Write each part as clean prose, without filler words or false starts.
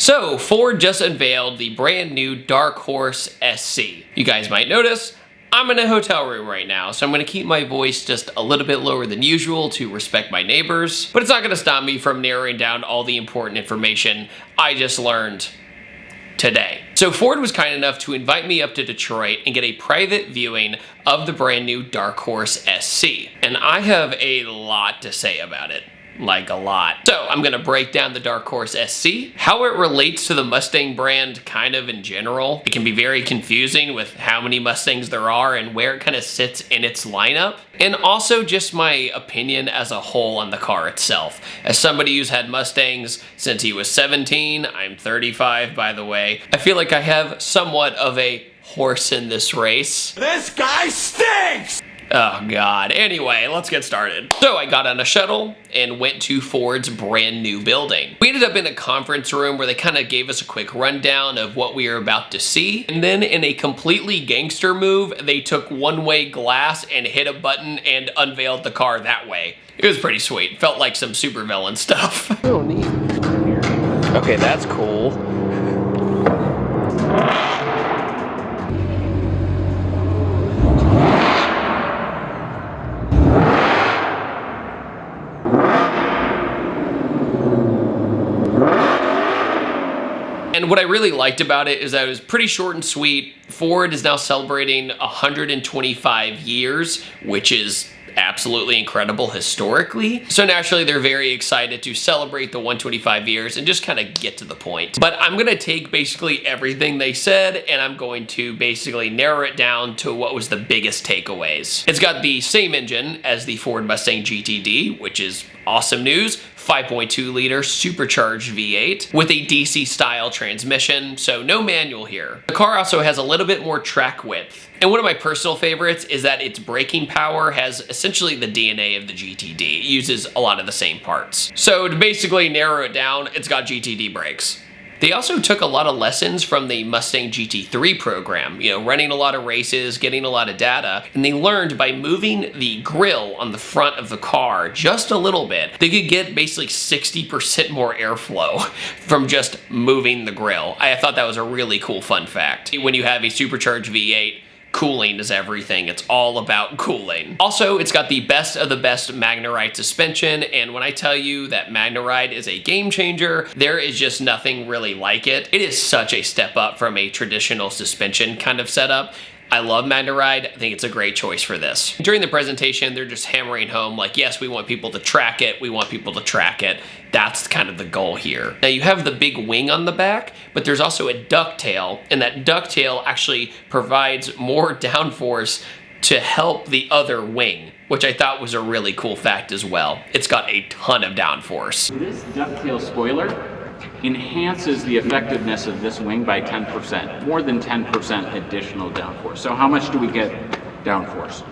So, Ford just unveiled the brand new Dark Horse SC. You guys might notice, I'm in a hotel room right now, so I'm going to keep my voice just a little bit lower than usual to respect my neighbors, but it's not going to stop me from narrowing down all the important information I just learned today. So Ford was kind enough to invite me up to Detroit and get a private viewing of the brand new Dark Horse SC, and I have a lot to say about it. Like a lot. So I'm gonna break down the Dark Horse SC, how it relates to the Mustang brand kind of in general. It can be very confusing with how many Mustangs there are and where it kind of sits in its lineup. And also just my opinion as a whole on the car itself. As somebody who's had Mustangs since he was 17, I'm 35 by the way, I feel like I have somewhat of a horse in this race. This guy stinks! Oh God. Anyway, let's get started. So I got on a shuttle and went to Ford's brand new building. We ended up in a conference room where they kind of gave us a quick rundown of what we were about to see. And then in a completely gangster move, they took one-way glass and hit a button and unveiled the car that way. It was pretty sweet. Felt like some supervillain stuff. Oh, neat. Okay, that's cool. And what I really liked about it is that it was pretty short and sweet. Ford is now celebrating 125 years, which is absolutely incredible historically. So naturally, they're very excited to celebrate the 125 years and just kind of get to the point. But I'm gonna take basically everything they said and I'm going to basically narrow it down to what was the biggest takeaways. It's got the same engine as the Ford Mustang GTD, which is awesome news. 5.2 liter supercharged V8 with a DC style transmission, so no manual here. The car also has a little bit more track width. And one of my personal favorites is that its braking power has essentially the DNA of the GTD. It uses a lot of the same parts. So to basically narrow it down, it's got GTD brakes. They also took a lot of lessons from the Mustang GT3 program, you know, running a lot of races, getting a lot of data, and they learned by moving the grille on the front of the car just a little bit, they could get basically 60% more airflow from just moving the grille. I thought that was a really cool fun fact. When you have a supercharged V8, cooling is everything. It's all about cooling. Also, it's got the best of the best MagneRide suspension, and when I tell you that MagneRide is a game changer, there is just nothing really like it. It is such a step up from a traditional suspension kind of setup. I love MagneRide. I think it's a great choice for this. During the presentation, they're just hammering home like, yes, we want people to track it. We want people to track it. That's kind of the goal here. Now you have the big wing on the back, but there's also a ducktail, and that ducktail actually provides more downforce to help the other wing, which I thought was a really cool fact as well. It's got a ton of downforce. This ducktail spoiler enhances the effectiveness of this wing by 10%, more than 10% additional downforce. So how much do we get downforce?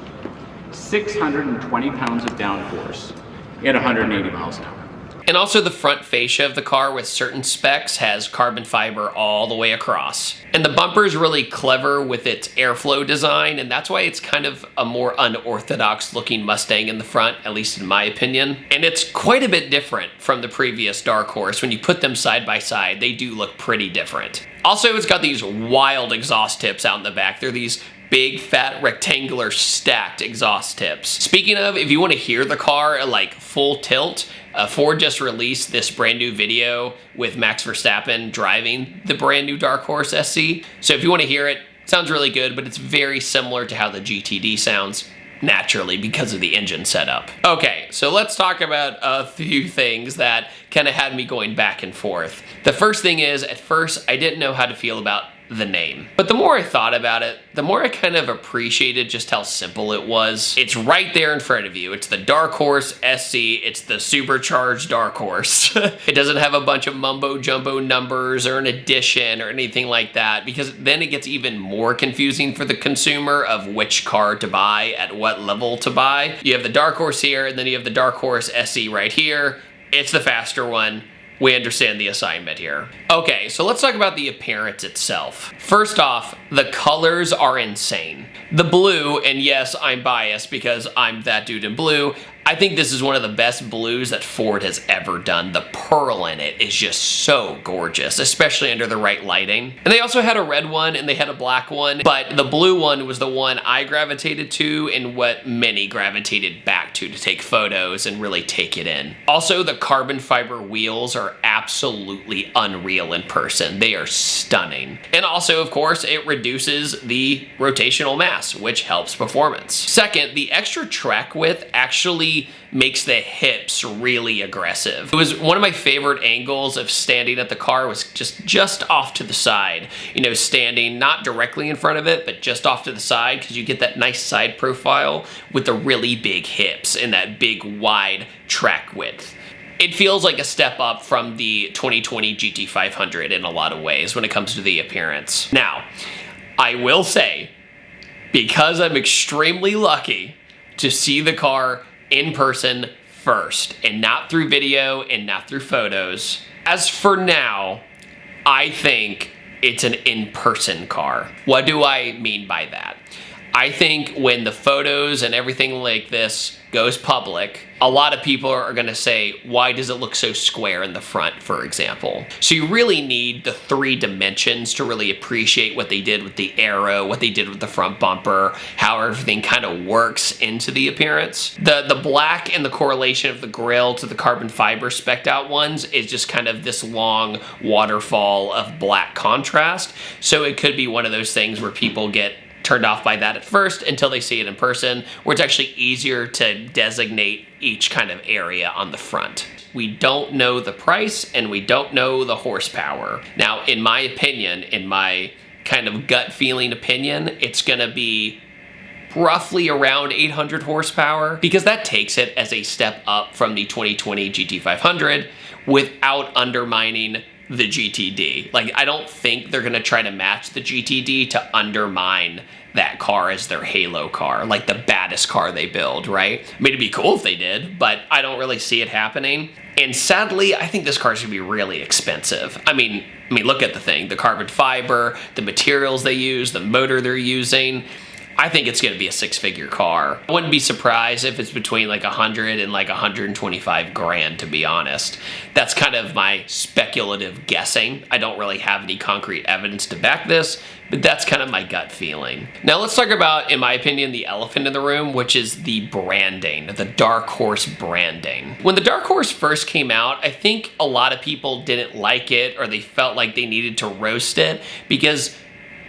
620 pounds of downforce at 180 miles an hour. And also the front fascia of the car with certain specs has carbon fiber all the way across. And the bumper is really clever with its airflow design, and that's why it's kind of a more unorthodox looking Mustang in the front, at least in my opinion. And it's quite a bit different from the previous Dark Horse. When you put them side by side, they do look pretty different. Also, it's got these wild exhaust tips out in the back. They're these big, fat, rectangular, stacked exhaust tips. Speaking of, if you want to hear the car at like full tilt, Ford just released this brand new video with Max Verstappen driving the brand new Dark Horse SC. So if you want to hear it, it sounds really good, but it's very similar to how the GTD sounds, naturally, because of the engine setup. Okay, so let's talk about a few things that kind of had me going back and forth. The first thing is, at first, I didn't know how to feel about the name. But the more I thought about it, the more I kind of appreciated just how simple it was. It's right there in front of you. It's the Dark Horse SC. It's the supercharged Dark Horse. It doesn't have a bunch of mumbo jumbo numbers or an addition or anything like that, because then it gets even more confusing for the consumer of which car to buy, at what level to buy. You have the Dark Horse here, and then you have the Dark Horse SC right here. It's the faster one. We understand the assignment here. Okay, so let's talk about the appearance itself. First off, the colors are insane. The blue, and yes, I'm biased because I'm that dude in blue, I think this is one of the best blues that Ford has ever done. The pearl in it is just so gorgeous, especially under the right lighting. And they also had a red one and they had a black one, but the blue one was the one I gravitated to and what many gravitated back to take photos and really take it in. Also, the carbon fiber wheels are absolutely unreal in person. They are stunning. And also, of course, it reduces the rotational mass, which helps performance. Second, the extra track width actually makes the hips really aggressive. It was one of my favorite angles of standing at the car was just off to the side. You know, standing not directly in front of it, but just off to the side, because you get that nice side profile with the really big hips and that big wide track width. It feels like a step up from the 2020 GT500 in a lot of ways when it comes to the appearance. Now, I will say, because I'm extremely lucky to see the car in person first and not through video and not through photos, as for now, I think it's an in-person car. What do I mean by that? I think when the photos and everything like this goes public, a lot of people are going to say, why does it look so square in the front, for example? So you really need the 3 dimensions to really appreciate what they did with the aero, what they did with the front bumper, how everything kind of works into the appearance. The black and the correlation of the grille to the carbon fiber spec'd out ones is just kind of this long waterfall of black contrast. So it could be one of those things where people get turned off by that at first until they see it in person, where it's actually easier to designate each kind of area on the front. We don't know the price and we don't know the horsepower. Now, in my opinion, in my kind of gut feeling opinion, it's gonna be roughly around 800 horsepower, because that takes it as a step up from the 2020 GT500 without undermining the GTD. Like, I don't think they're gonna try to match the GTD to undermine that car as their halo car, like the baddest car they build, right? I mean, it'd be cool if they did, but I don't really see it happening. And sadly, I think this car is gonna be really expensive. I mean, look at the thing, the carbon fiber, the materials they use, the motor they're using. I think it's gonna be a 6-figure car. I wouldn't be surprised if it's between like 100 and like 125 grand, to be honest. That's kind of my speculative guessing. I don't really have any concrete evidence to back this, but that's kind of my gut feeling. Now let's talk about, in my opinion, the elephant in the room, which is the branding, the Dark Horse branding. When the Dark Horse first came out, I think a lot of people didn't like it, or they felt like they needed to roast it because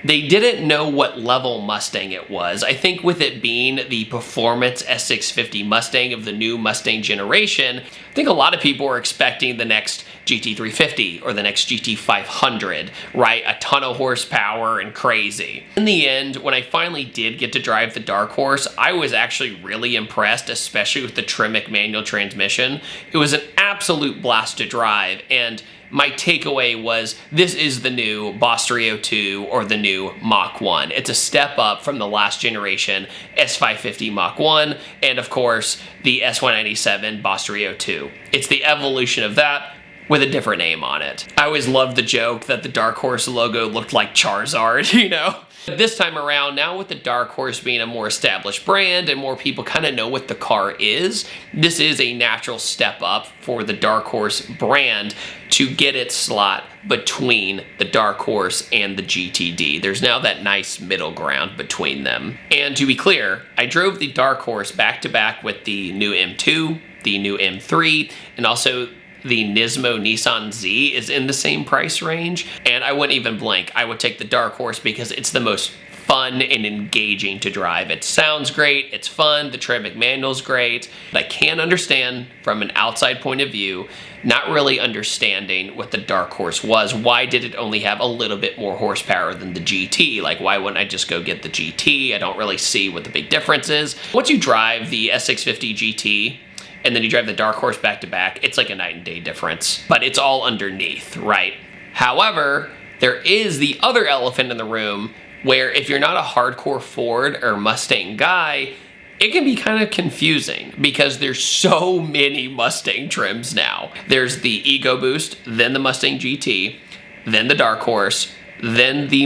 they didn't know what level Mustang it was. I think with it being the performance S650 Mustang of the new Mustang generation, I think a lot of people were expecting the next GT350 or the next GT500, right? A ton of horsepower and crazy. In the end, when I finally did get to drive the Dark Horse, I was actually really impressed, especially with the Tremec manual transmission. It was an absolute blast to drive, and my takeaway was this is the new Boss 302 or the new Mach 1. It's a step up from the last generation S550 Mach 1 and of course the S197 Boss 302. It's the evolution of that with a different name on it. I always loved the joke that the Dark Horse logo looked like Charizard, you know? This time around, now with the Dark Horse being a more established brand and more people kind of know what the car is, this is a natural step up for the Dark Horse brand to get its slot between the Dark Horse and the GTD. There's now that nice middle ground between them. And to be clear, I drove the Dark Horse back to back with the new M2, the new M3, and also the Nismo Nissan Z is in the same price range, and I wouldn't even blink. I would take the Dark Horse because it's the most fun and engaging to drive. It sounds great, it's fun, the Tremec manual's great, but I can understand from an outside point of view, not really understanding what the Dark Horse was. Why did it only have a little bit more horsepower than the GT? Like, why wouldn't I just go get the GT? I don't really see what the big difference is. Once you drive the S650 GT, and then you drive the Dark Horse back to back, it's like a night and day difference, but it's all underneath, right? However, there is the other elephant in the room where if you're not a hardcore Ford or Mustang guy, it can be kind of confusing because there's so many Mustang trims now. There's the Ego Boost, then the Mustang GT, then the Dark Horse, then the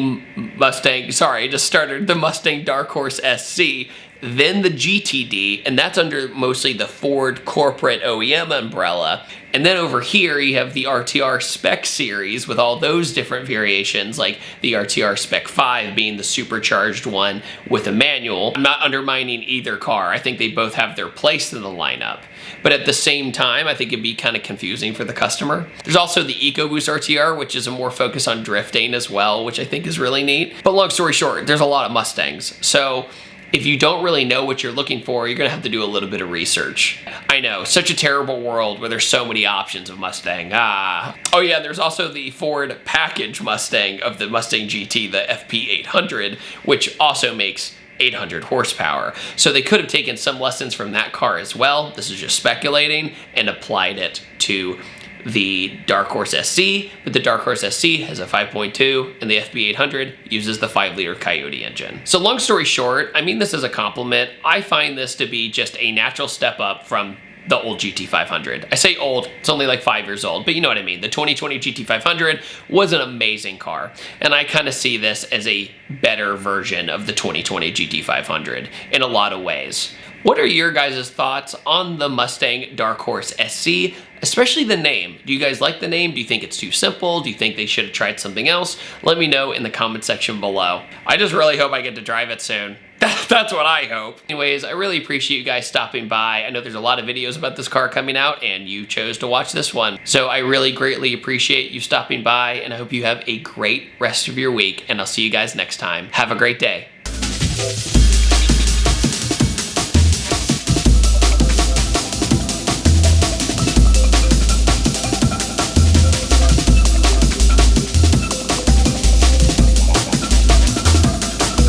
Mustang, sorry, I just started the Mustang Dark Horse SC, then the GTD, and that's under mostly the Ford corporate OEM umbrella. And then over here, you have the RTR Spec series with all those different variations, like the RTR Spec 5 being the supercharged one with a manual. I'm not undermining either car. I think they both have their place in the lineup. But at the same time, I think it'd be kind of confusing for the customer. There's also the EcoBoost RTR, which is a more focus on drifting as well, which I think is really neat. But long story short, there's a lot of Mustangs. So if you don't really know what you're looking for, you're gonna have to do a little bit of research. I know, such a terrible world where there's so many options of Mustang. Oh yeah, there's also the Ford package Mustang of the Mustang GT, the FP800, which also makes 800 horsepower. So they could have taken some lessons from that car as well. This is just speculating, and applied it to the Dark Horse SC, but the Dark Horse SC has a 5.2 and the FB800 uses the 5-liter Coyote engine. So long story short, I mean this as a compliment, I find this to be just a natural step up from the old GT500. I say old, it's only like 5 years old, but you know what I mean. The 2020 GT500 was an amazing car, and I kind of see this as a better version of the 2020 GT500 in a lot of ways. What are your guys' thoughts on the Mustang Dark Horse SC, especially the name? Do you guys like the name? Do you think it's too simple? Do you think they should have tried something else? Let me know in the comment section below. I just really hope I get to drive it soon. That's what I hope. Anyways, I really appreciate you guys stopping by. I know there's a lot of videos about this car coming out, and you chose to watch this one. So I really greatly appreciate you stopping by, and I hope you have a great rest of your week, and I'll see you guys next time. Have a great day.